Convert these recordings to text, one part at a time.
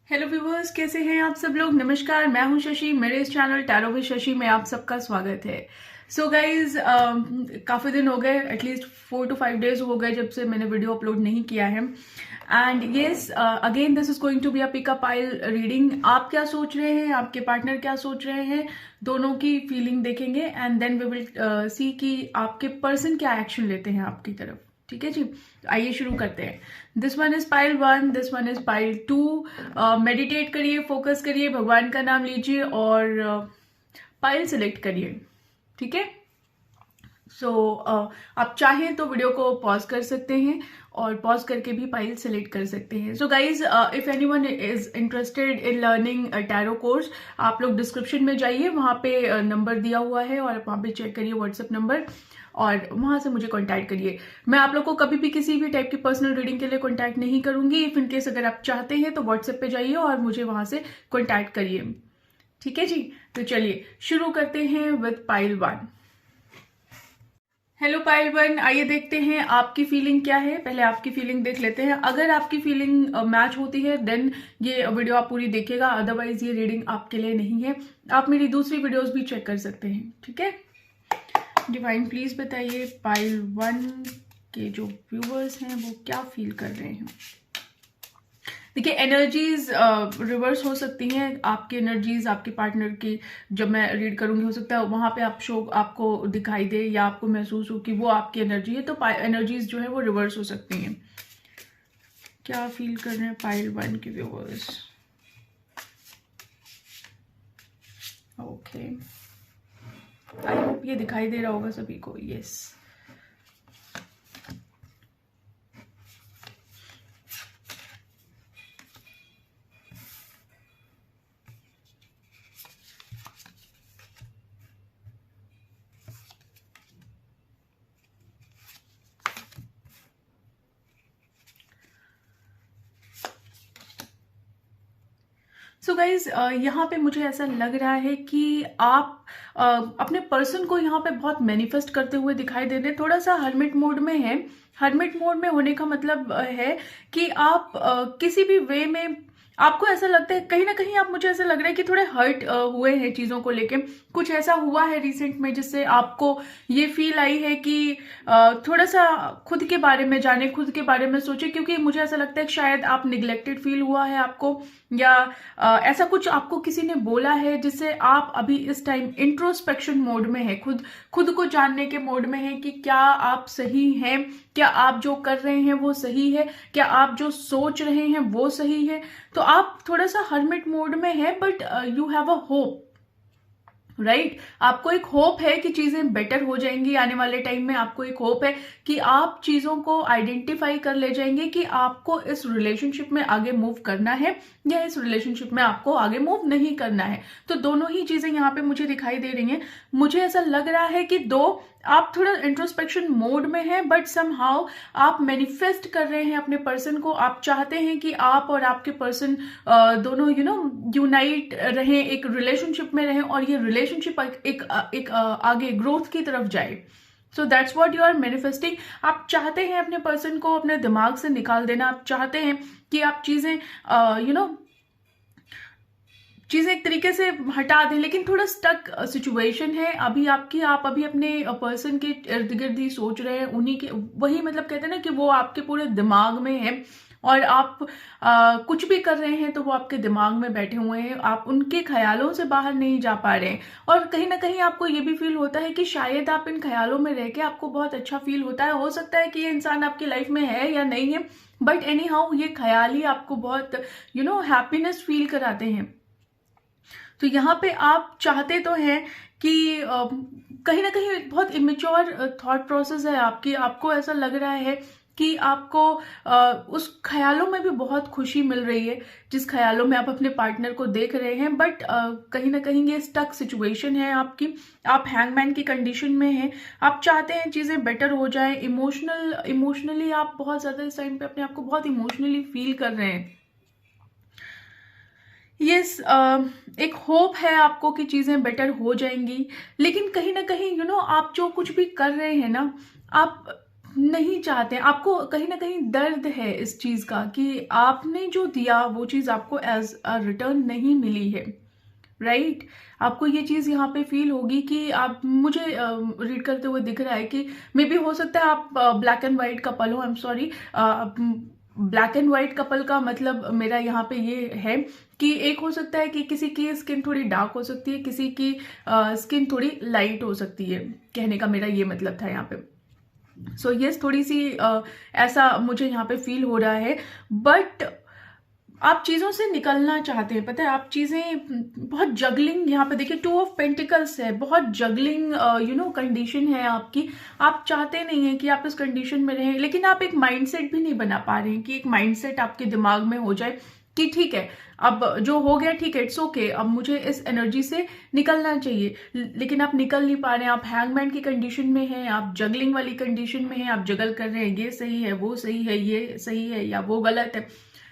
Hello viewers, कैसे हैं आप सब लोग। नमस्कार, मैं हूं शशि। मेरे इस चैनल टैरो विद शशि में आप सबका स्वागत है। सो गाइज, काफ़ी दिन हो गए, एटलीस्ट 4 to 5 डेज हो गए जब से मैंने वीडियो अपलोड नहीं किया है। And yes, again this is going to be a pick a pile reading. आप क्या सोच रहे हैं, आपके पार्टनर क्या सोच रहे हैं, दोनों की फीलिंग देखेंगे and then we will see कि आपके पर्सन क्या एक्शन लेते हैं आपकी तरफ। ठीक है जी, आइए शुरू करते हैं। This one is pile 1, this one is pile 2। Meditate करिए, फोकस करिए, भगवान का नाम लीजिए और पाइल सिलेक्ट करिए। ठीक है। सो आप चाहें तो वीडियो को पॉज कर सकते हैं और पॉज करके भी पाइल सेलेक्ट कर सकते हैं। So guys, if anyone is interested in learning tarot course, आप लोग डिस्क्रिप्शन में जाइए, वहां पे नंबर दिया हुआ है और वहां पे चेक करिए व्हाट्सएप नंबर और वहां से मुझे कांटेक्ट करिए। मैं आप लोग को कभी भी किसी भी टाइप की पर्सनल रीडिंग के लिए कांटेक्ट नहीं करूंगी। इफ इन केस अगर आप चाहते हैं तो व्हाट्सएप पे जाइए और मुझे वहां से कांटेक्ट करिए। ठीक है जी, तो चलिए शुरू करते हैं विद पाइल 1। हेलो पाइल 1, आइए देखते हैं आपकी फीलिंग क्या है। पहले आपकी फीलिंग देख लेते हैं। अगर आपकी फीलिंग मैच होती है देन ये वीडियो आप पूरी देखिएगा, अदरवाइज ये रीडिंग आपके लिए नहीं है। आप मेरी दूसरी वीडियोस भी चेक कर सकते हैं। ठीक है। डिवाइन प्लीज बताइए पाइल 1 के जो व्यूवर्स हैं वो क्या फील कर रहे हैं। देखिए, एनर्जीज रिवर्स हो सकती हैं। आपकी एनर्जीज आपके पार्टनर की जब मैं रीड करूंगी, हो सकता है वहां पे आपको दिखाई दे या आपको महसूस हो कि वो आपकी एनर्जी है, तो एनर्जीज जो है वो रिवर्स हो सकती हैं। क्या फील कर रहे हैं पाइल 1 के व्यूअर्स। ओके, आई होप ये दिखाई दे रहा होगा सभी को। यस, सो गाइज, यहाँ पे मुझे ऐसा लग रहा है कि आप अपने पर्सन को यहाँ पे बहुत मैनिफेस्ट करते हुए दिखाई दे रहे हैं। थोड़ा सा हर्मिट मोड में है। हर्मिट मोड में होने का मतलब है कि आप किसी भी वे में आपको ऐसा लगता है, कहीं ना कहीं आप, मुझे ऐसा लग रहा है कि थोड़े हर्ट हुए हैं चीजों को लेके। कुछ ऐसा हुआ है रिसेंट में जिससे आपको ये फील आई है कि थोड़ा सा खुद के बारे में जाने, खुद के बारे में सोचे, क्योंकि मुझे ऐसा लगता है कि शायद आप निग्लेक्टेड फील हुआ है आपको, या ऐसा कुछ आपको किसी ने बोला है जिससे आप अभी इस टाइम इंट्रोस्पेक्शन मोड में है, खुद खुद को जानने के मोड में है कि क्या आप सही हैं, क्या आप जो कर रहे हैं वो सही है, क्या आप जो सोच रहे हैं वो सही है। तो आप थोड़ा सा हर्मिट मोड में है, but you have a hope, right. आपको एक होप है कि चीजें बेटर हो जाएंगी आने वाले टाइम में। आपको एक होप है कि आप चीजों को आइडेंटिफाई कर ले जाएंगे कि आपको इस रिलेशनशिप में आगे मूव करना है या इस रिलेशनशिप में आपको आगे मूव नहीं करना है। तो दोनों ही चीजें यहाँ पे मुझे दिखाई दे रही हैं। मुझे ऐसा लग रहा है कि आप थोड़ा इंट्रोस्पेक्शन मोड में हैं, बट समहाउ आप मैनिफेस्ट कर रहे हैं अपने पर्सन को। आप चाहते हैं कि आप और आपके पर्सन दोनों यूनाइट रहें, एक रिलेशनशिप में रहें और ये रिलेशनशिप एक आगे ग्रोथ की तरफ जाए। So that's what you are manifesting. आप चाहते हैं अपने पर्सन को अपने दिमाग से निकाल देना। आप चाहते हैं कि आप चीजें चीजें एक तरीके से हटा दें, लेकिन थोड़ा स्टक सिचुएशन है अभी आपकी। आप अभी अपने पर्सन के इर्द गिर्द ही सोच रहे हैं, उन्हीं के वही, मतलब कहते हैं ना कि वो आपके पूरे दिमाग में है और आप कुछ भी कर रहे हैं तो वो आपके दिमाग में बैठे हुए हैं। आप उनके ख्यालों से बाहर नहीं जा पा रहे हैं और कहीं ना कहीं आपको ये भी फील होता है कि शायद आप इन ख्यालों में रह के आपको बहुत अच्छा फील होता है। हो सकता है कि ये इंसान आपकी लाइफ में है या नहीं है, बट एनी हाउ ये ख्याल ही आपको बहुत हैप्पीनेस फील कराते हैं। तो यहाँ पे आप चाहते तो हैं कि कहीं ना कहीं एक बहुत इमेच्योर थॉट प्रोसेस है आपकी। आपको ऐसा लग रहा है कि आपको उस ख्यालों में भी बहुत खुशी मिल रही है जिस ख्यालों में आप अपने पार्टनर को देख रहे हैं, बट कहीं ना कहीं ये स्टक सिचुएशन है आपकी। आप हैंगमैन की कंडीशन में हैं। आप चाहते हैं चीजें बेटर हो जाए। इमोशनली आप बहुत ज्यादा इस टाइम पे अपने आप को बहुत इमोशनली फील कर रहे हैं। यस, एक होप है आपको कि चीजें बेटर हो जाएंगी, लेकिन कहीं ना कहीं आप जो कुछ भी कर रहे हैं ना, आप नहीं चाहते हैं, आपको कहीं ना कहीं दर्द है इस चीज का कि आपने जो दिया वो चीज आपको एज अ रिटर्न नहीं मिली है, राइट आपको ये चीज यहाँ पे फील होगी कि आप, मुझे रीड करते हुए दिख रहा है कि मे बी हो सकता है आप ब्लैक एंड व्हाइट कपल हो, I am sorry, black and white couple का मतलब मेरा यहाँ पे ये है कि एक हो सकता है कि किसी की स्किन थोड़ी डार्क हो सकती है, किसी की स्किन थोड़ी लाइट हो सकती है, कहने का मेरा ये मतलब था यहाँ पे। सो यस, थोड़ी सी ऐसा मुझे यहाँ पे फील हो रहा है, बट आप चीजों से निकलना चाहते हैं, पता है आप चीजें बहुत जगलिंग, यहाँ पे देखिए 2 ऑफ पेंटिकल्स है, बहुत जगलिंग कंडीशन है आपकी। आप चाहते नहीं है कि आप इस कंडीशन में रहें, लेकिन आप एक माइंडसेट भी नहीं बना पा रहे हैं कि एक माइंडसेट आपके दिमाग में हो जाए कि ठीक है अब जो हो गया ठीक है, इट्स ओके, अब मुझे इस एनर्जी से निकलना चाहिए, लेकिन आप निकल नहीं पा रहे हैं। आप हैंगमैन की कंडीशन में हैं, आप जगलिंग वाली कंडीशन में हैं, आप जगल कर रहे हैं, ये सही है, वो सही है, ये सही है या वो गलत है,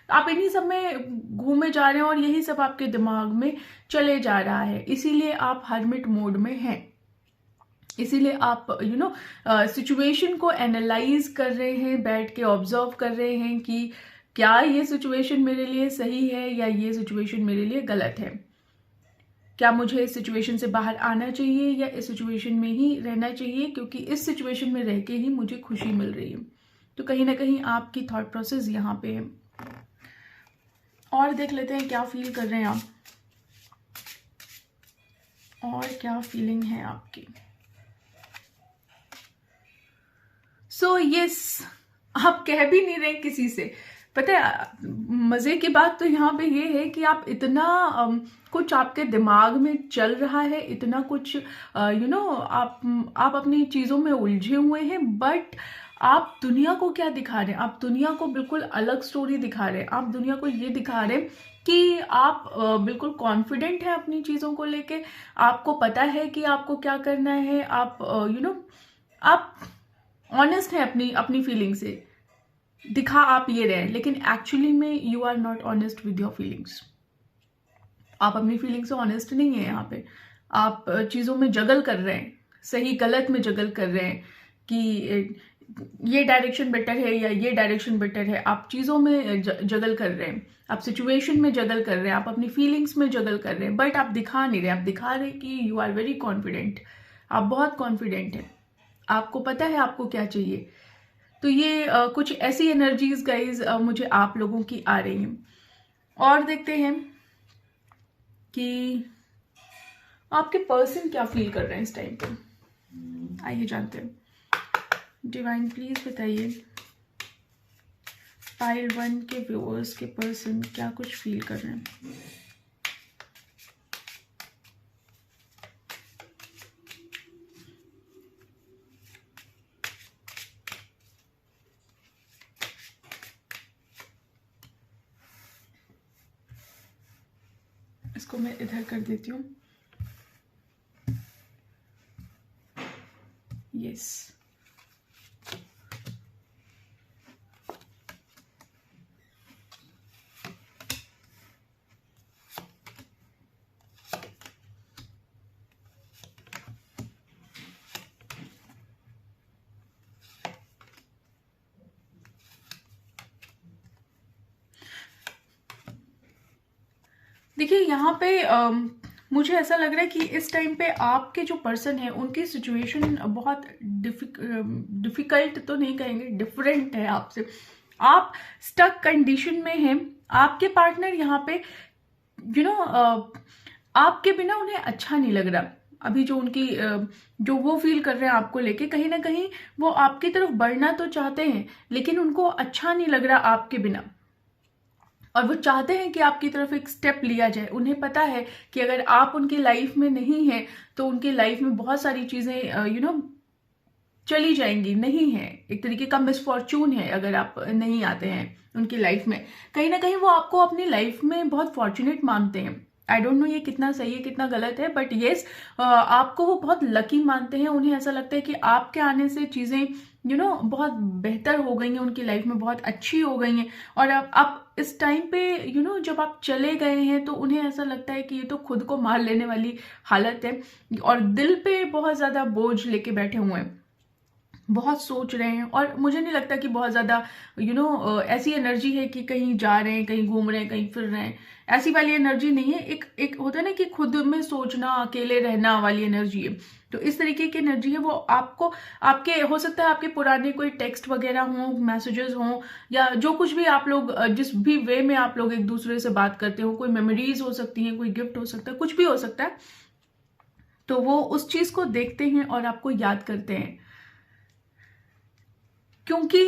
आप इन्हीं सब में घूमे जा रहे हैं और यही सब आपके दिमाग में चले जा रहा है। इसीलिए आप हर्मिट मोड में हैं, इसीलिए आप सिचुएशन को एनालाइज कर रहे हैं, बैठ के ऑब्जर्व कर रहे हैं कि क्या ये सिचुएशन मेरे लिए सही है या ये सिचुएशन मेरे लिए गलत है, क्या मुझे इस सिचुएशन से बाहर आना चाहिए या इस सिचुएशन में ही रहना चाहिए, क्योंकि इस सिचुएशन में रह के ही मुझे खुशी मिल रही है। तो कहीं ना कहीं आपकी थॉट प्रोसेस यहाँ पे है। और देख लेते हैं क्या फील कर रहे हैं आप, और क्या फीलिंग है आपकी। सो यस, आप कह भी नहीं रहे किसी से, पता है मजे की बात तो यहाँ पे ये है कि आप इतना कुछ आपके दिमाग में चल रहा है, इतना कुछ आप अपनी चीजों में उलझे हुए हैं, बट आप दुनिया को क्या दिखा रहे हैं, आप दुनिया को बिल्कुल अलग स्टोरी दिखा रहे हैं। आप दुनिया को ये दिखा रहे हैं कि आप बिल्कुल कॉन्फिडेंट हैं अपनी चीजों को लेके, आपको पता है कि आपको क्या करना है, आप आप ऑनेस्ट हैं अपनी अपनी फीलिंग से, दिखा आप ये रहे हैं, लेकिन एक्चुअली में you are not honest with your feelings. आप अपनी फीलिंग से ऑनेस्ट नहीं है यहाँ पे, आप चीजों में जगल कर रहे हैं, सही गलत में जगल कर रहे हैं कि ये डायरेक्शन बेटर है या ये डायरेक्शन बेटर है। आप चीजों में जगल कर रहे हैं, आप सिचुएशन में जगल कर रहे हैं, आप अपनी फीलिंग्स में जगल कर रहे हैं, बट आप दिखा नहीं रहे। आप दिखा रहे कि यू आर वेरी कॉन्फिडेंट, आप बहुत कॉन्फिडेंट हैं, आपको पता है आपको क्या चाहिए। तो ये कुछ ऐसी एनर्जीज गाइज मुझे आप लोगों की आ रही हैं। और देखते हैं कि आपके पर्सन क्या फील कर रहे हैं इस टाइम पे, आइए जानते हैं। डिवाइन प्लीज बताइए पाइल 1 के व्यूअर्स के पर्सन क्या कुछ फील कर रहे हैं। इसको मैं इधर कर देती हूँ। यस, देखिए यहाँ पे मुझे ऐसा लग रहा है कि इस टाइम पे आपके जो पर्सन है उनकी सिचुएशन बहुत डिफिकल्ट तो नहीं कहेंगे, डिफरेंट है आपसे। आप स्टक कंडीशन में हैं, आपके पार्टनर यहाँ पे आपके बिना उन्हें अच्छा नहीं लग रहा। अभी जो उनकी जो वो फील कर रहे हैं आपको लेके, कहीं ना कहीं वो आपकी तरफ बढ़ना तो चाहते हैं, लेकिन उनको अच्छा नहीं लग रहा आपके बिना, और वो चाहते हैं कि आपकी तरफ एक स्टेप लिया जाए। उन्हें पता है कि अगर आप उनकी लाइफ में नहीं हैं तो उनकी लाइफ में बहुत सारी चीजें चली जाएंगी, नहीं है, एक तरीके का मिसफॉर्चून है अगर आप नहीं आते हैं उनकी लाइफ में। कहीं ना कहीं वो आपको अपनी लाइफ में बहुत फॉर्चुनेट मानते हैं। आई डोंट नो ये कितना सही है कितना गलत है, बट येस आपको वो बहुत लकी मानते हैं। उन्हें ऐसा लगता है कि आपके आने से चीजें बहुत बेहतर हो गई हैं, उनकी लाइफ में बहुत अच्छी हो गई हैं। और अब इस टाइम पे जब आप चले गए हैं तो उन्हें ऐसा लगता है कि ये तो खुद को मार लेने वाली हालत है, और दिल पे बहुत ज्यादा बोझ लेके बैठे हुए हैं। बहुत सोच रहे हैं, और मुझे नहीं लगता कि बहुत ज़्यादा ऐसी एनर्जी है कि कहीं जा रहे हैं, कहीं घूम रहे हैं, कहीं फिर रहे हैं। ऐसी वाली एनर्जी नहीं है। एक एक होता है ना कि खुद में सोचना, अकेले रहना वाली एनर्जी है। तो इस तरीके की एनर्जी है। वो आपको, आपके हो सकता है आपके पुराने कोई टेक्स्ट वगैरह हों, मैसेजेस हों, या जो कुछ भी आप लोग जिस भी वे में आप लोग एक दूसरे से बात करते हो, कोई मेमोरीज हो सकती हैं, कोई गिफ्ट हो सकता है, कुछ भी हो सकता है। तो वो उस चीज को देखते हैं और आपको याद करते हैं, क्योंकि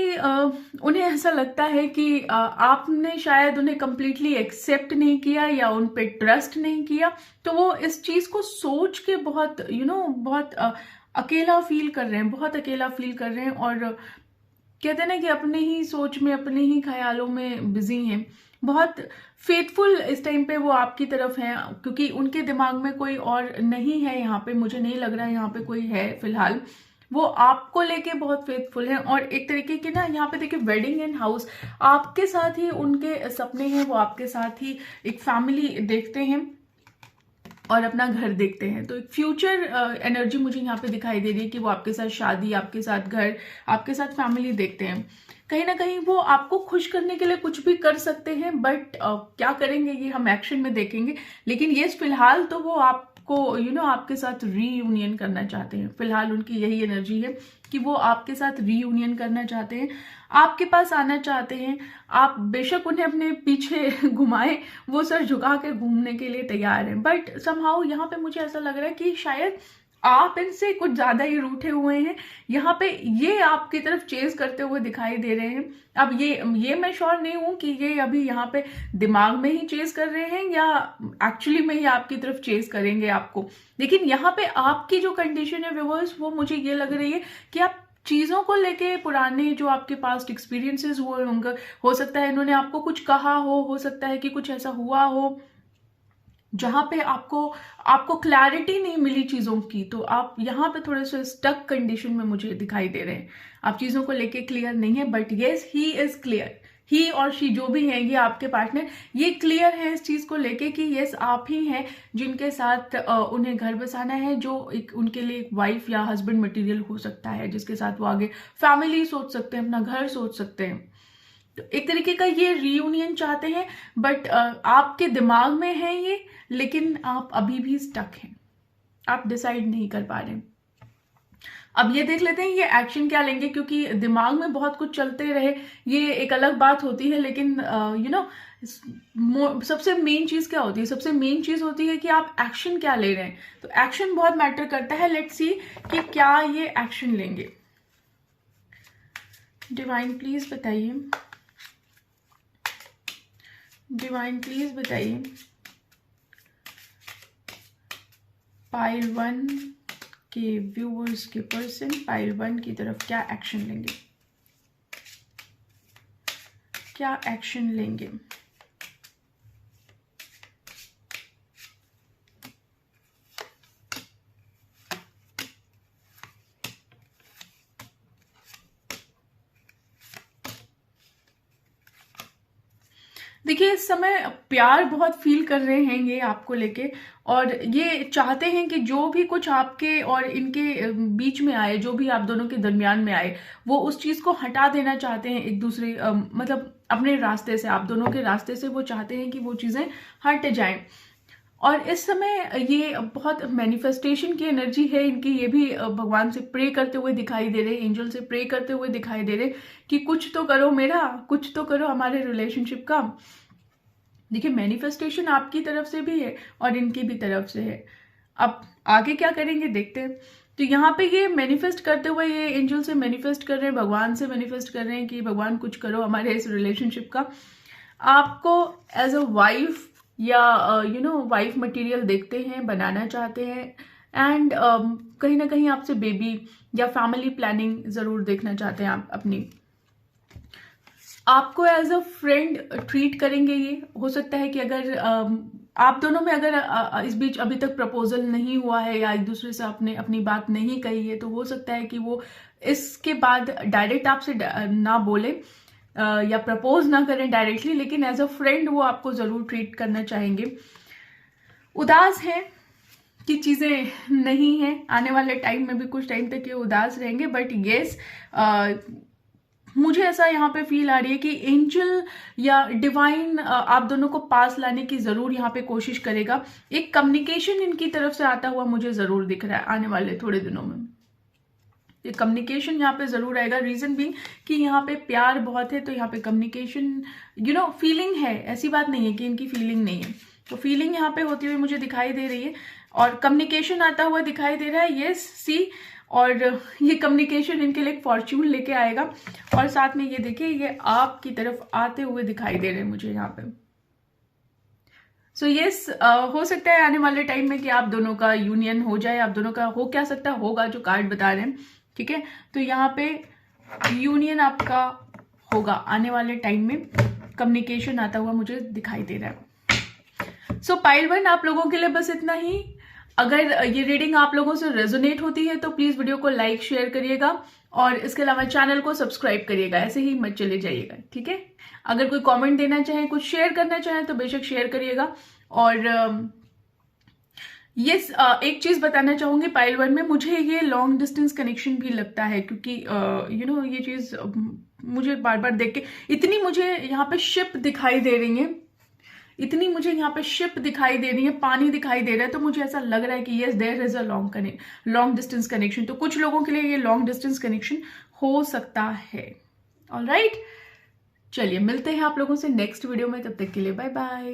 उन्हें ऐसा लगता है कि आपने शायद उन्हें कंप्लीटली एक्सेप्ट नहीं किया या उन पे ट्रस्ट नहीं किया। तो वो इस चीज को सोच के बहुत बहुत अकेला फील कर रहे हैं, बहुत अकेला फील कर रहे हैं। और कहते हैं ना कि अपने ही सोच में, अपने ही ख्यालों में बिजी हैं। बहुत फेथफुल इस टाइम पे वो आपकी तरफ हैं, क्योंकि उनके दिमाग में कोई और नहीं है यहाँ पे। मुझे नहीं लग रहा है यहाँ पे कोई है फिलहाल। वो आपको लेके बहुत फेथफुल हैं। और एक तरीके के ना, यहाँ पे देखिए, वेडिंग इन हाउस, आपके साथ ही उनके सपने हैं। वो आपके साथ ही एक फैमिली देखते हैं और अपना घर देखते हैं। तो एक फ्यूचर एनर्जी मुझे यहाँ पे दिखाई दे रही है कि वो आपके साथ शादी, आपके साथ घर, आपके साथ फैमिली देखते हैं। कहीं ना कहीं वो आपको खुश करने के लिए कुछ भी कर सकते हैं, बट क्या करेंगे ये हम एक्शन में देखेंगे। लेकिन ये फिलहाल तो वो आपको आपके साथ रीयूनियन करना चाहते हैं। फिलहाल उनकी यही एनर्जी है कि वो आपके साथ रीयूनियन करना चाहते हैं, आपके पास आना चाहते हैं। आप बेशक उन्हें अपने पीछे घुमाएं, वो सर झुका के घूमने के लिए तैयार हैं। बट समहाउ यहाँ पे मुझे ऐसा लग रहा है कि शायद आप इनसे कुछ ज्यादा ही रूठे हुए हैं। यहाँ पे ये आपकी तरफ चेज करते हुए दिखाई दे रहे हैं। अब ये मैं श्योर नहीं हूं कि ये अभी यहाँ पे दिमाग में ही चेज कर रहे हैं या एक्चुअली में ही आपकी तरफ चेज करेंगे आपको। लेकिन यहाँ पे आपकी जो कंडीशन है व्यूअर्स, वो मुझे ये लग रही है कि आप चीजों को लेके, पुराने जो आपके पास्ट एक्सपीरियंसेस हुए होंगे, हो सकता है इन्होंने आपको कुछ कहा हो सकता है कि कुछ ऐसा हुआ हो जहां पे आपको क्लैरिटी नहीं मिली चीजों की। तो आप यहाँ पे थोड़े से स्टक कंडीशन में मुझे दिखाई दे रहे हैं। आप चीजों को लेके क्लियर नहीं है, but yes he is clear. He और शी जो भी है, ये आपके पार्टनर, ये क्लियर है इस चीज को लेके कि यस आप ही हैं जिनके साथ उन्हें घर बसाना है, जो उनके लिए एक वाइफ या हस्बैंड मटेरियल हो सकता है, जिसके साथ वो आगे फैमिली सोच सकते हैं, अपना घर सोच सकते हैं। तो एक तरीके का ये रीयूनियन चाहते हैं, बट आपके दिमाग में है ये, लेकिन आप अभी भी स्टक हैं, आप डिसाइड नहीं कर पा रहे। अब ये देख लेते हैं ये एक्शन क्या लेंगे, क्योंकि दिमाग में बहुत कुछ चलते रहे ये एक अलग बात होती है, लेकिन सबसे मेन चीज क्या होती है? सबसे मेन चीज होती है कि आप एक्शन क्या ले रहे हैं। तो एक्शन बहुत मैटर करता है। लेट्स सी कि क्या ये एक्शन लेंगे। डिवाइन प्लीज बताइए, डिवाइन प्लीज बताइए, पाइल 1 के व्यूअर्स के पर्सन पाइल 1 की तरफ क्या एक्शन लेंगे, क्या एक्शन लेंगे? देखिए, इस समय प्यार बहुत फील कर रहे हैं ये आपको लेके, और ये चाहते हैं कि जो भी कुछ आपके और इनके बीच में आए, जो भी आप दोनों के दरमियान में आए, वो उस चीज को हटा देना चाहते हैं एक दूसरे, मतलब अपने रास्ते से, आप दोनों के रास्ते से वो चाहते हैं कि वो चीजें हट जाएं। और इस समय ये बहुत मैनिफेस्टेशन की एनर्जी है इनकी। ये भी भगवान से प्रे करते हुए दिखाई दे रहे, एंजल से प्रे करते हुए दिखाई दे रहे कि कुछ तो करो मेरा, कुछ तो करो हमारे रिलेशनशिप का। देखिए, मैनिफेस्टेशन आपकी तरफ से भी है और इनकी भी तरफ से है। अब आगे क्या करेंगे देखते हैं। तो यहाँ पे ये मैनिफेस्ट करते हुए, ये एंजल से मैनिफेस्ट कर रहे हैं, भगवान से मैनिफेस्ट कर रहे हैं कि भगवान कुछ करो हमारे इस रिलेशनशिप का। आपको एज अ वाइफ या वाइफ मटेरियल देखते हैं, बनाना चाहते हैं, एंड कहीं ना कहीं आपसे बेबी या फैमिली प्लानिंग जरूर देखना चाहते हैं आप अपनी। आपको एज अ फ्रेंड ट्रीट करेंगे। ये हो सकता है कि अगर आप दोनों में अगर इस बीच अभी तक प्रपोजल नहीं हुआ है या एक दूसरे से आपने अपनी बात नहीं कही है, तो हो सकता है कि वो इसके बाद डायरेक्ट आपसे ना बोले या प्रपोज ना करें डायरेक्टली, लेकिन एज अ फ्रेंड वो आपको जरूर ट्रीट करना चाहेंगे। उदास हैं, की चीज़ें नहीं हैं। आने वाले टाइम में भी कुछ टाइम तक ये उदास रहेंगे, बट येस मुझे ऐसा यहाँ पे फील आ रही है कि एंजल या डिवाइन आप दोनों को पास लाने की जरूर यहाँ पे कोशिश करेगा। एक कम्युनिकेशन इनकी तरफ से आता हुआ मुझे जरूर दिख रहा है आने वाले थोड़े दिनों में। ये कम्युनिकेशन यहाँ पे जरूर आएगा। रीजन भी कि यहाँ पे प्यार बहुत है, तो यहाँ पे कम्युनिकेशन फीलिंग है। ऐसी बात नहीं है कि इनकी फीलिंग नहीं है, तो फीलिंग यहाँ पे होती हुई मुझे दिखाई दे रही है और कम्युनिकेशन आता हुआ दिखाई दे रहा है। यस सी, और ये कम्युनिकेशन इनके लिए फॉर्च्यून लेके आएगा। और साथ में ये देखिए, ये आपकी तरफ आते हुए दिखाई दे रहे हैं मुझे यहाँ पे। सो यस, हो सकता है आने वाले टाइम में कि आप दोनों का यूनियन हो जाए। आप दोनों का हो क्या सकता है, होगा, जो कार्ड बता रहे हैं, ठीक है। तो यहाँ पे यूनियन आपका होगा आने वाले टाइम में। कम्युनिकेशन आता हुआ मुझे दिखाई दे रहा है। सो पाइल 1, आप लोगों के लिए बस इतना ही। अगर ये रीडिंग आप लोगों से रेजोनेट होती है तो प्लीज वीडियो को लाइक शेयर करिएगा और इसके अलावा चैनल को सब्सक्राइब करिएगा। ऐसे ही मत चले जाइएगा, ठीक है। अगर कोई कमेंट देना चाहे, कुछ शेयर करना चाहे तो बेशक शेयर करिएगा। और यस, एक चीज बताना चाहूंगी, पाइल 1 में मुझे ये लॉन्ग डिस्टेंस कनेक्शन भी लगता है, क्योंकि ये चीज मुझे बार बार देख के इतनी मुझे यहाँ पे शिप दिखाई दे रही है, इतनी मुझे यहाँ पे शिप दिखाई दे रही है, पानी दिखाई दे रहा है, तो मुझे ऐसा लग रहा है कि yes there is a long distance connection. तो कुछ लोगों के लिए ये लॉन्ग डिस्टेंस कनेक्शन हो सकता है। ऑलराइट, चलिए मिलते हैं आप लोगों से नेक्स्ट वीडियो में। तब तक के लिए बाय बाय।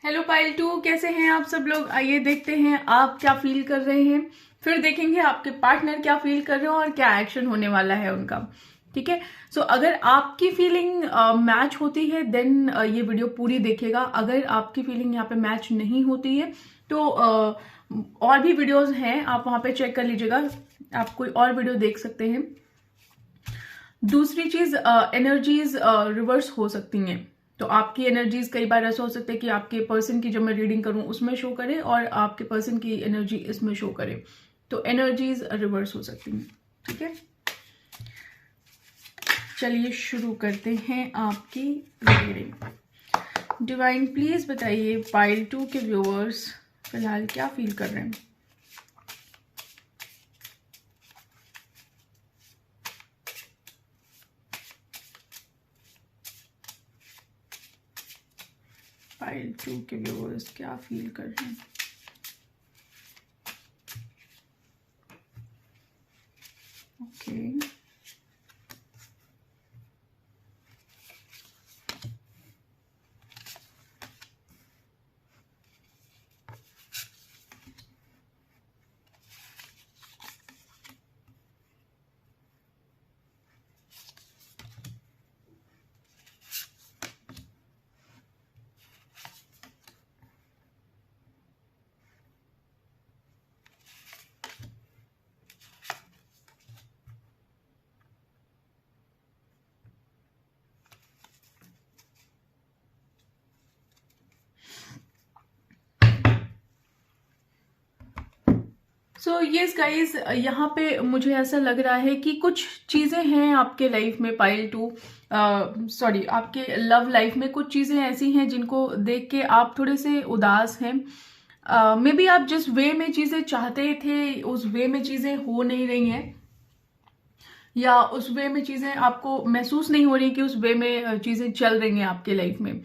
हेलो पाइल 2, कैसे हैं आप सब लोग? आइए देखते हैं आप क्या फील कर रहे हैं, फिर देखेंगे आपके पार्टनर क्या फील कर रहे हो और क्या एक्शन होने वाला है उनका, ठीक है। सो अगर आपकी फीलिंग मैच होती है देन ये वीडियो पूरी देखिएगा। अगर आपकी फीलिंग यहाँ पे मैच नहीं होती है तो और भी वीडियोस हैं, आप वहां पे चेक कर लीजिएगा, आप कोई और वीडियो देख सकते हैं। दूसरी चीज, एनर्जीज रिवर्स हो सकती हैं। तो आपकी एनर्जीज कई बार ऐसा हो सकता है कि आपके पर्सन की जब मैं रीडिंग करूं उसमें शो करे और आपके पर्सन की एनर्जी इसमें शो करे, तो एनर्जीज रिवर्स हो सकती हैं, ठीक है। चलिए शुरू करते हैं आपकी रीडिंग। डिवाइन प्लीज बताइए पाइल 2 के व्यूअर्स फिलहाल क्या फील कर रहे हैं। पाइल 2 के व्यूअर्स क्या फील कर रहे हैं। ओके, सो यस गाइज, यहाँ पे मुझे ऐसा लग रहा है कि कुछ चीजें हैं आपके लाइफ में पाइल 2, सॉरी आपके लव लाइफ में कुछ चीजें ऐसी हैं जिनको देख के आप थोड़े से उदास हैं। मे बी आप जिस वे में चीजें चाहते थे उस वे में चीजें हो नहीं रही हैं, या उस वे में चीजें आपको महसूस नहीं हो रही कि उस वे में चीजें चल रही हैं आपके लाइफ में।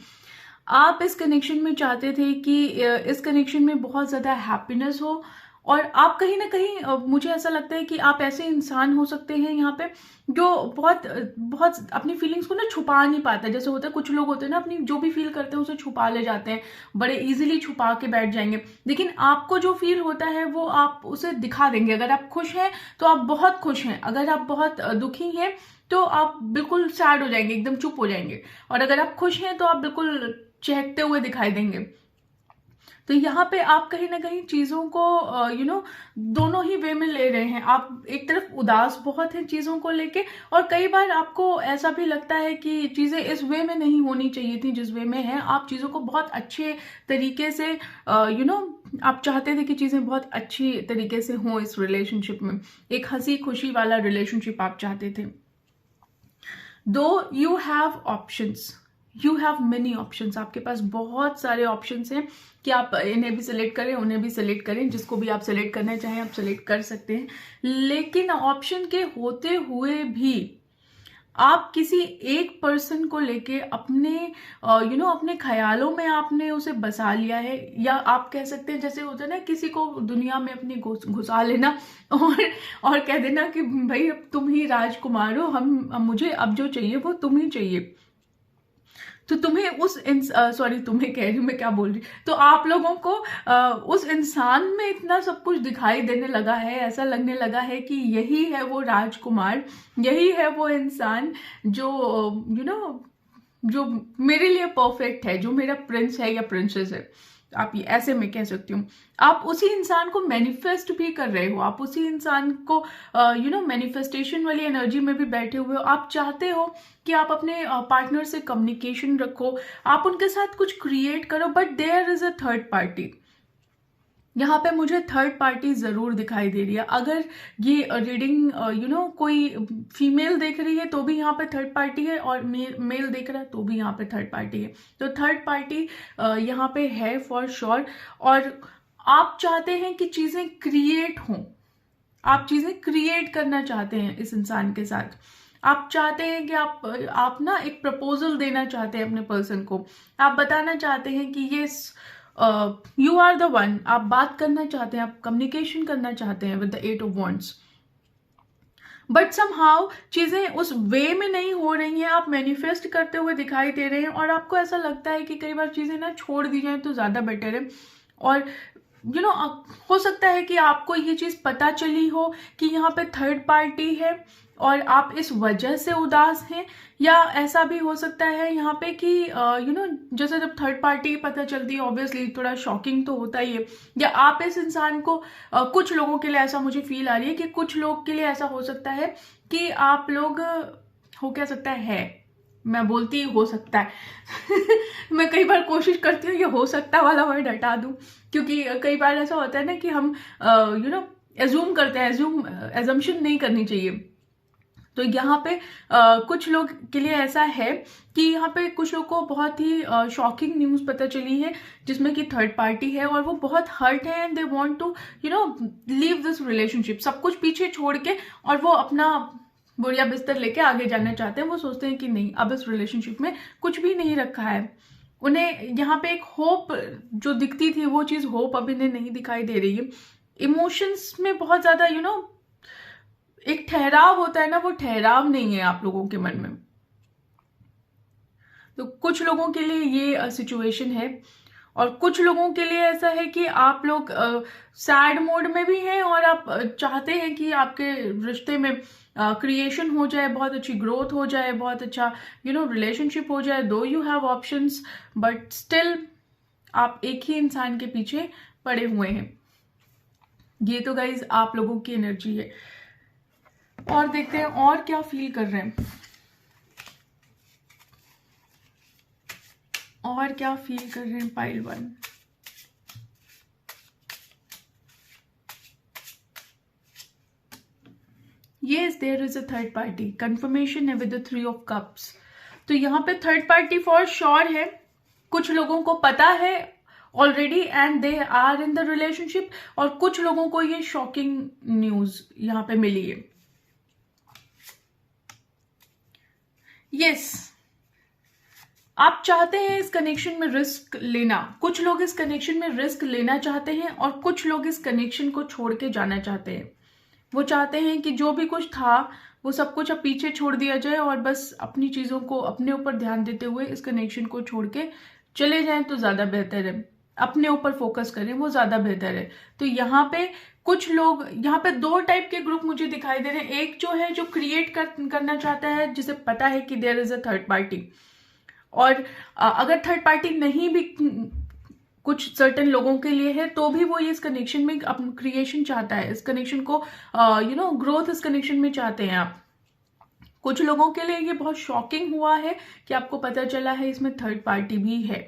आप इस कनेक्शन में चाहते थे कि इस कनेक्शन में बहुत ज्यादा हैप्पीनेस हो, और आप कहीं ना कहीं मुझे ऐसा लगता है कि आप ऐसे इंसान हो सकते हैं यहाँ पे जो बहुत बहुत अपनी फीलिंग्स को ना छुपा नहीं पाता। जैसे होता है कुछ लोग होते हैं ना, अपनी जो भी फील करते हैं उसे छुपा ले जाते हैं, बड़े इजीली छुपा के बैठ जाएंगे। लेकिन आपको जो फील होता है वो आप उसे दिखा देंगे। अगर आप खुश हैं तो आप बहुत खुश हैं, अगर आप बहुत दुखी हैं तो आप बिल्कुल सैड हो जाएंगे, एकदम चुप हो जाएंगे, और अगर आप खुश हैं तो आप बिल्कुल चहकते हुए दिखाई देंगे। तो यहाँ पे आप कहीं ना कहीं चीजों को दोनों ही वे में ले रहे हैं। आप एक तरफ उदास बहुत हैं चीजों को लेके, और कई बार आपको ऐसा भी लगता है कि चीजें इस वे में नहीं होनी चाहिए थी जिस वे में है। आप चीजों को बहुत अच्छे तरीके से आप चाहते थे कि चीजें बहुत अच्छी तरीके से हों इस रिलेशनशिप में, एक हंसी खुशी वाला रिलेशनशिप आप चाहते थे। दो you have options, you have many options, आपके पास बहुत सारे ऑप्शंस हैं कि आप इन्हें भी सिलेक्ट करें, उन्हें भी सिलेक्ट करें, जिसको भी आप सिलेक्ट करना चाहें आप सिलेक्ट कर सकते हैं। लेकिन ऑप्शन के होते हुए भी आप किसी एक पर्सन को लेके अपने अपने ख्यालों में आपने उसे बसा लिया है, या आप कह सकते हैं जैसे होता है ना किसी को दुनिया में अपनी घुसा लेना और कह देना कि भाई अब तुम ही राजकुमार हो, मुझे अब जो चाहिए वो तुम ही चाहिए। तो तुम्हें तुम्हें कह रही हूँ, मैं क्या बोल रही, तो आप लोगों को उस इंसान में इतना सब कुछ दिखाई देने लगा है, ऐसा लगने लगा है कि यही है वो राजकुमार, यही है वो इंसान जो जो मेरे लिए परफेक्ट है, जो मेरा प्रिंस है या प्रिंसेस है, आप ये ऐसे में कह सकती हूँ। आप उसी इंसान को मैनिफेस्ट भी कर रहे हो, आप उसी इंसान को मैनिफेस्टेशन वाली एनर्जी में भी बैठे हुए हो। आप चाहते हो कि आप अपने पार्टनर से कम्युनिकेशन रखो, आप उनके साथ कुछ क्रिएट करो, but there is a third party. यहाँ पे मुझे थर्ड पार्टी जरूर दिखाई दे रही है। अगर ये रीडिंग कोई फीमेल देख रही है तो भी यहाँ पे थर्ड पार्टी है, और मेल देख रहा है तो भी यहाँ पे थर्ड पार्टी है। तो थर्ड पार्टी यहाँ पे है फॉर श्योर। और आप चाहते हैं कि चीजें क्रिएट हों, आप चीजें क्रिएट करना चाहते हैं इस इंसान के साथ। आप चाहते हैं कि आप ना एक प्रपोजल देना चाहते हैं अपने पर्सन को, आप बताना चाहते हैं कि ये यू आर द वन, आप बात करना चाहते हैं, आप कम्युनिकेशन करना चाहते हैं with the 8 of wands. But somehow चीजें उस वे में नहीं हो रही हैं, आप मैनिफेस्ट करते हुए दिखाई दे रहे हैं, और आपको ऐसा लगता है कि कई बार चीजें ना छोड़ दी जाए तो ज्यादा बेटर है। और हो सकता है कि आपको ये चीज पता चली हो कि यहाँ पे थर्ड पार्टी है और आप इस वजह से उदास हैं, या ऐसा भी हो सकता है यहाँ पे कि जैसे जब थर्ड पार्टी पता चलती है ऑब्वियसली थोड़ा शॉकिंग तो होता ही है, या आप इस इंसान को कुछ लोगों के लिए ऐसा मुझे फील आ रही है कि कुछ लोग के लिए ऐसा हो सकता है कि आप लोग हो क्या सकता है, मैं बोलती हो सकता है मैं कई बार कोशिश करती हूँ ये हो सकता वाला वर्ड हटा दूं, क्योंकि कई बार ऐसा होता है ना कि हम एज्यूम करते हैं, एजम्पशन नहीं करनी चाहिए। तो यहाँ पे कुछ लोग के लिए ऐसा है कि यहाँ पे कुछ लोग को बहुत ही शॉकिंग न्यूज पता चली है जिसमें कि थर्ड पार्टी है, और वो बहुत हर्ट है and they want to leave this relationship, सब कुछ पीछे छोड़ के, और वो अपना बोरिया बिस्तर लेके आगे जाना चाहते हैं। वो सोचते हैं कि नहीं, अब इस रिलेशनशिप में कुछ भी नहीं रखा है। उन्हें यहाँ पे एक होप जो दिखती थी वो चीज होप अब इन्हें नहीं दिखाई दे रही है। इमोशंस में बहुत ज्यादा एक ठहराव होता है ना, वो ठहराव नहीं है आप लोगों के मन में। तो कुछ लोगों के लिए ये सिचुएशन है, और कुछ लोगों के लिए ऐसा है कि आप लोग सैड मोड में भी हैं और आप चाहते हैं कि आपके रिश्ते में क्रिएशन हो जाए, बहुत अच्छी ग्रोथ हो जाए, बहुत अच्छा रिलेशनशिप हो जाए। दो you have options but still आप एक ही इंसान के पीछे पड़े हुए हैं। ये तो गाइज आप लोगों की एनर्जी है। और देखते हैं और क्या फील कर रहे हैं, और क्या फील कर रहे हैं pile 1। Yes, there is a third party. Confirmation है with the 3 of cups. तो यहाँ पे थर्ड पार्टी फॉर श्योर है। कुछ लोगों को पता है already and they are in the relationship, और कुछ लोगों को ये शॉकिंग न्यूज यहाँ पे मिली है। यस, आप चाहते हैं इस कनेक्शन में रिस्क लेना। कुछ लोग इस कनेक्शन में रिस्क लेना चाहते हैं और कुछ लोग इस कनेक्शन को छोड़ के जाना चाहते हैं। वो चाहते हैं कि जो भी कुछ था वो सब कुछ अब पीछे छोड़ दिया जाए और बस अपनी चीजों को अपने ऊपर ध्यान देते हुए इस कनेक्शन को छोड़ के चले जाएं तो ज्यादा बेहतर है। अपने ऊपर फोकस करें, वो ज्यादा बेहतर है। तो यहाँ पे कुछ लोग, यहाँ पे 2 टाइप के ग्रुप मुझे दिखाई दे रहे हैं। एक जो है जो क्रिएट करना चाहता है, जिसे पता है कि there is a third party, और अगर थर्ड पार्टी नहीं भी कुछ सर्टेन लोगों के लिए है तो भी वो ये इस कनेक्शन में अपना क्रिएशन चाहता है, इस कनेक्शन को ग्रोथ इस कनेक्शन में चाहते हैं आप। कुछ लोगों के लिए ये बहुत शॉकिंग हुआ है कि आपको पता चला है इसमें थर्ड पार्टी भी है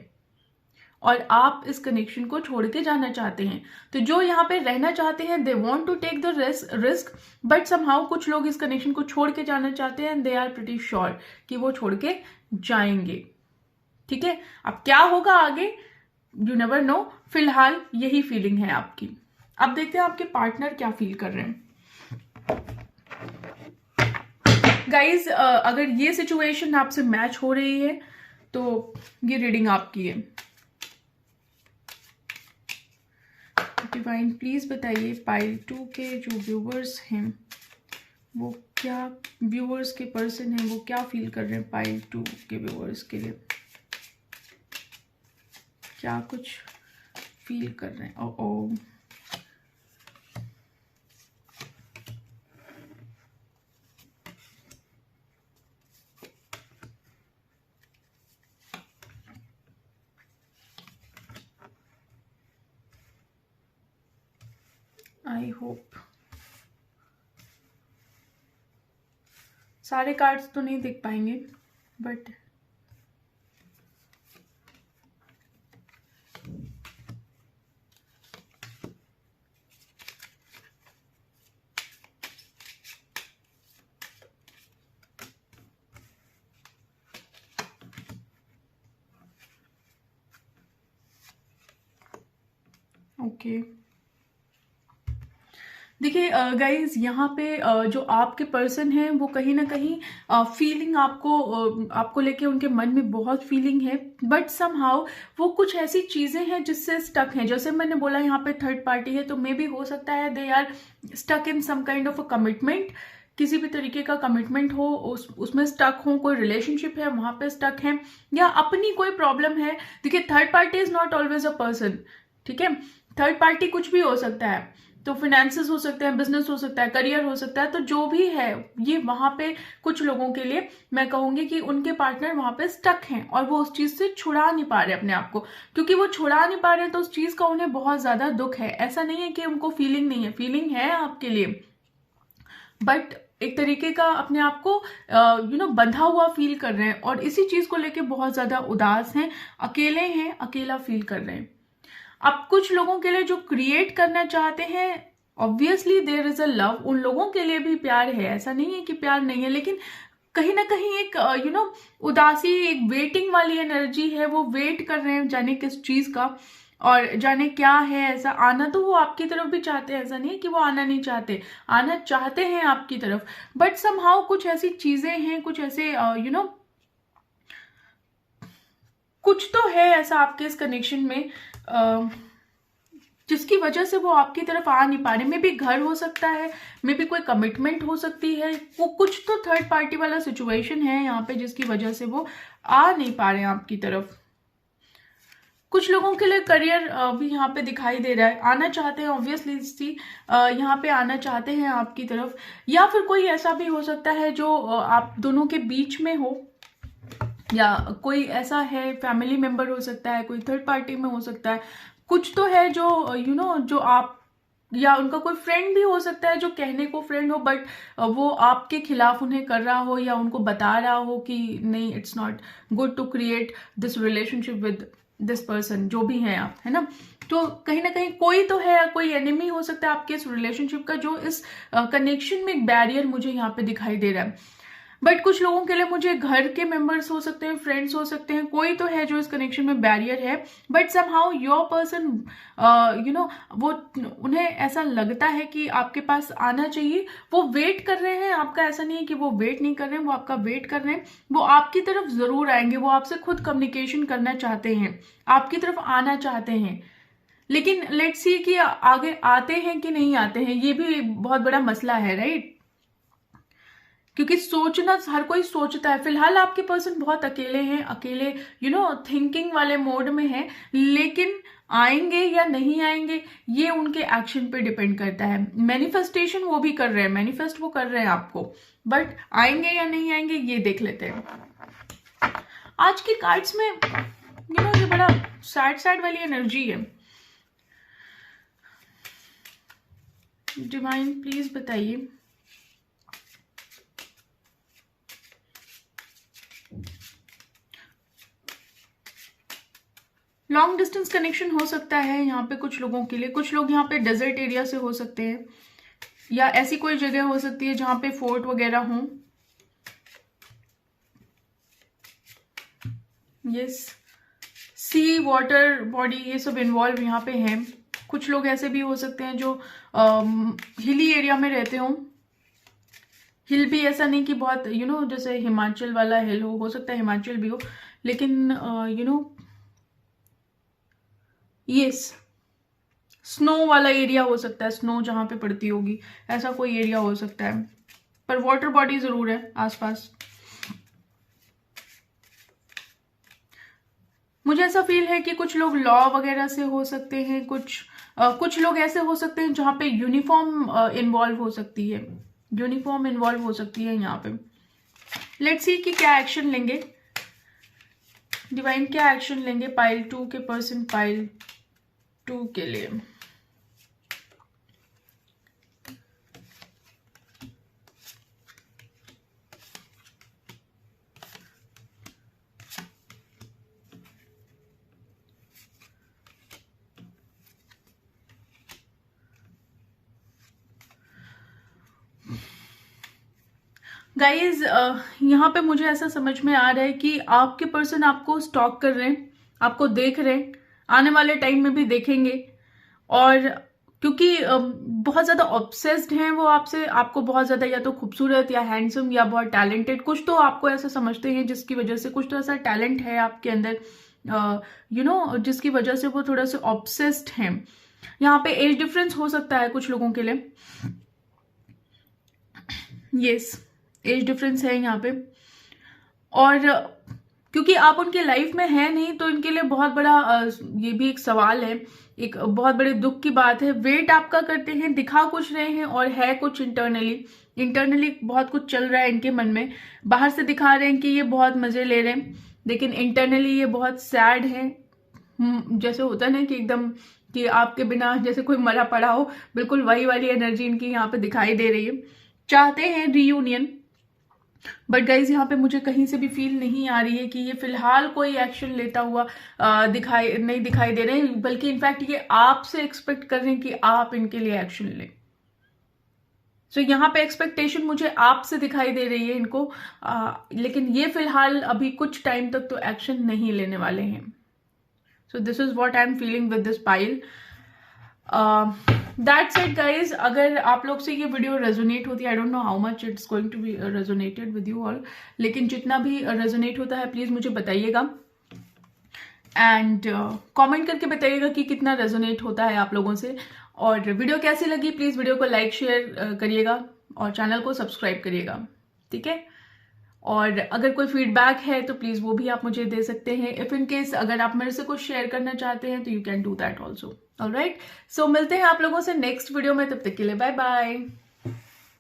और आप इस कनेक्शन को छोड़ के जाना चाहते हैं। तो जो यहाँ पे रहना चाहते हैं they want to take the risk, but somehow कुछ लोग इस कनेक्शन को छोड़ के जाना चाहते हैं and they are pretty sure कि वो छोड़ के जाएंगे। ठीक है, अब क्या होगा आगे यू नेवर नो, फिलहाल यही फीलिंग है आपकी। अब देखते हैं आपके पार्टनर क्या फील कर रहे हैं। गाइज अगर ये सिचुएशन आपसे मैच हो रही है तो ये रीडिंग आपकी है। डिवाइन प्लीज बताइए पाइल 2 के जो व्यूवर्स हैं वो क्या, व्यूवर्स के पर्सन हैं वो क्या फील कर रहे हैं पाइल 2 के व्यूवर्स के लिए, क्या कुछ फील कर रहे हैं। ओ आई होप, सारे कार्ड्स तो नहीं दिख पाएंगे बट ओके। देखिए गाइज यहाँ पे जो आपके पर्सन हैं वो कहीं ना कहीं फीलिंग आपको लेके उनके मन में बहुत फीलिंग है, बट समहाउ वो कुछ ऐसी चीजें हैं जिससे स्टक हैं। जैसे मैंने बोला यहाँ पे थर्ड पार्टी है तो मे बी हो सकता है they are stuck in some kind of a commitment, किसी भी तरीके का कमिटमेंट हो उसमें स्टक हो, कोई रिलेशनशिप है वहां पे स्टक है, या अपनी कोई प्रॉब्लम है। देखिए third party is not always a person, ठीक है, थर्ड पार्टी कुछ भी हो सकता है, तो फिनेंसेस हो सकते हैं, बिजनेस हो सकता है, करियर हो सकता है, तो जो भी है ये वहां पे कुछ लोगों के लिए मैं कहूंगी कि उनके पार्टनर वहां पे स्टक हैं और वो उस चीज से छुड़ा नहीं पा रहे अपने आप को। क्योंकि वो छुड़ा नहीं पा रहे तो उस चीज का उन्हें बहुत ज्यादा दुख है। ऐसा नहीं है कि उनको फीलिंग नहीं है, फीलिंग है आपके लिए, बट एक तरीके का अपने आप को बंधा हुआ फील कर रहे हैं और इसी चीज को लेके बहुत ज्यादा उदास हैं, अकेले हैं, अकेला फील कर रहे हैं। अब कुछ लोगों के लिए जो क्रिएट करना चाहते हैं, obviously there is a love, उन लोगों के लिए भी प्यार है, ऐसा नहीं है कि प्यार नहीं है, लेकिन कहीं ना कहीं एक उदासी, एक वेटिंग वाली एनर्जी है। वो वेट कर रहे हैं जाने किस चीज का और जाने क्या है ऐसा। आना तो वो आपकी तरफ भी चाहते हैं, ऐसा नहीं है कि वो आना नहीं चाहते, आना चाहते हैं आपकी तरफ, बट समहाउ कुछ ऐसी चीजें हैं, कुछ ऐसे कुछ तो है ऐसा आपके इस कनेक्शन में जिसकी वजह से वो आपकी तरफ आ नहीं पा रहे। मे बी घर हो सकता है, मे बी कोई कमिटमेंट हो सकती है, वो कुछ तो थर्ड पार्टी वाला सिचुएशन है यहाँ पे जिसकी वजह से वो आ नहीं पा रहे हैं आपकी तरफ। कुछ लोगों के लिए करियर भी यहाँ पे दिखाई दे रहा है, आना चाहते हैं ऑब्वियसली सी, यहाँ पे आना चाहते हैं आपकी तरफ, या फिर कोई ऐसा भी हो सकता है जो आप दोनों के बीच में हो, या कोई ऐसा है फैमिली मेंबर हो सकता है, कोई थर्ड पार्टी में हो सकता है, कुछ तो है जो जो आप, या उनका कोई फ्रेंड भी हो सकता है जो कहने को फ्रेंड हो बट वो आपके खिलाफ उन्हें कर रहा हो या उनको बता रहा हो कि नहीं it's not good to create this relationship with this person, जो भी है आप, है ना। तो कहीं ना कहीं कोई तो है, कोई एनिमी हो सकता है आपके इस रिलेशनशिप का जो इस कनेक्शन में एक बैरियर मुझे यहाँ पे दिखाई दे रहा है। बट कुछ लोगों के लिए मुझे घर के मेंबर्स हो सकते हैं, फ्रेंड्स हो सकते हैं, कोई तो है जो इस कनेक्शन में बैरियर है, बट समहाउ योर पर्सन वो उन्हें ऐसा लगता है कि आपके पास आना चाहिए, वो वेट कर रहे हैं आपका। ऐसा नहीं है कि वो वेट नहीं कर रहे हैं, वो आपका वेट कर रहे हैं, वो आपकी तरफ जरूर आएंगे, वो आपसे खुद कम्युनिकेशन करना चाहते हैं, आपकी तरफ आना चाहते हैं, लेकिन लेट्स सी कि आगे आते हैं कि नहीं आते हैं, ये भी बहुत बड़ा मसला है, राइट। क्योंकि सोचना हर कोई सोचता है। फिलहाल आपके पर्सन बहुत अकेले हैं, अकेले थिंकिंग वाले मोड में है, लेकिन आएंगे या नहीं आएंगे ये उनके एक्शन पे डिपेंड करता है। मैनिफेस्टेशन वो भी कर रहे हैं, मैनिफेस्ट वो कर रहे हैं आपको, बट आएंगे या नहीं आएंगे ये देख लेते हैं। आज की कार्ड्स में ये बड़ा सैड सैड वाली एनर्जी है। डिवाइन प्लीज बताइए लॉन्ग डिस्टेंस कनेक्शन हो सकता है यहाँ पे कुछ लोगों के लिए। कुछ लोग यहाँ पे डेजर्ट एरिया से हो सकते हैं, या ऐसी कोई जगह हो सकती है जहां पे फोर्ट वगैरह हो। यस सी, वाटर बॉडी, ये सब इन्वॉल्व यहाँ पे हैं। कुछ लोग ऐसे भी हो सकते हैं जो हिली एरिया में रहते हो। हिल भी ऐसा नहीं कि बहुत जैसे हिमाचल वाला हिल हो सकता है हिमाचल भी हो, लेकिन यस, स्नो वाला एरिया हो सकता है, स्नो जहां पे पड़ती होगी ऐसा कोई एरिया हो सकता है, पर वाटर बॉडी जरूर है आसपास। मुझे ऐसा फील है कि कुछ लोग लॉ वगैरह से हो सकते हैं, कुछ लोग ऐसे हो सकते हैं जहां पे यूनिफॉर्म इन्वॉल्व हो सकती है, यूनिफॉर्म इन्वॉल्व हो सकती है यहाँ पे। लेट्स सी कि क्या एक्शन लेंगे डिवाइन, क्या एक्शन लेंगे पाइल 2 के पर्सन, पाइल 2 के लिए। गाइज यहाँ पे मुझे ऐसा समझ में आ रहा है कि आपके पर्सन आपको स्टॉक कर रहे हैं, आपको देख रहे हैं, आने वाले टाइम में भी देखेंगे। और क्योंकि बहुत ज्यादा ऑब्सेस्ड हैं वो आपसे, आपको बहुत ज्यादा या तो खूबसूरत या हैंडसम या बहुत टैलेंटेड, कुछ तो आपको ऐसा समझते हैं जिसकी वजह से, कुछ तो ऐसा टैलेंट है आपके अंदर जिसकी वजह से वो थोड़ा सा ऑब्सेस्ड हैं। यहाँ पे एज डिफरेंस हो सकता है कुछ लोगों के लिए, यस एज डिफरेंस है यहाँ पे। और क्योंकि आप उनके लाइफ में है नहीं तो इनके लिए बहुत बड़ा ये भी एक सवाल है, एक बहुत बड़े दुख की बात है। वेट आपका करते हैं, दिखा कुछ रहे हैं और है कुछ इंटरनली बहुत कुछ चल रहा है इनके मन में। बाहर से दिखा रहे हैं कि ये बहुत मजे ले रहे हैं, लेकिन इंटरनली ये बहुत सैड है। जैसे होता है ना कि एकदम कि आपके बिना जैसे कोई मरा पड़ा हो, बिल्कुल वही वाली एनर्जी इनकी यहाँ पे दिखाई दे रही है। चाहते हैं रीयूनियन, बट गाइज यहाँ पे मुझे कहीं से भी फील नहीं आ रही है कि ये फिलहाल कोई एक्शन लेता हुआ नहीं दिखाई दे रहे हैं, बल्कि इनफैक्ट ये आपसे एक्सपेक्ट कर रहे हैं कि आप इनके लिए एक्शन लें। सो यहाँ पे एक्सपेक्टेशन मुझे आपसे दिखाई दे रही है इनको, लेकिन ये फिलहाल अभी कुछ टाइम तक तो एक्शन नहीं लेने वाले हैं। So this is what I am feeling with this pile. That's it guys. अगर आप लोग से ये वीडियो रेजोनेट होती है, I don't know how much it's going to be resonated with you all, लेकिन जितना भी रेजोनेट होता है प्लीज मुझे बताइएगा एंड कमेंट करके बताइएगा कि कितना रेजोनेट होता है आप लोगों से। और वीडियो कैसी लगी प्लीज वीडियो को लाइक शेयर करिएगा और चैनल को सब्सक्राइब करिएगा, ठीक है। और अगर कोई फीडबैक है तो प्लीज वो भी आप मुझे दे सकते हैं। इफ इन केस अगर आप मेरे से कुछ शेयर करना चाहते हैं तो you can do that also. Alright, so मिलते हैं आप लोगों से नेक्स्ट वीडियो में, तब तक के लिए बाय बाय।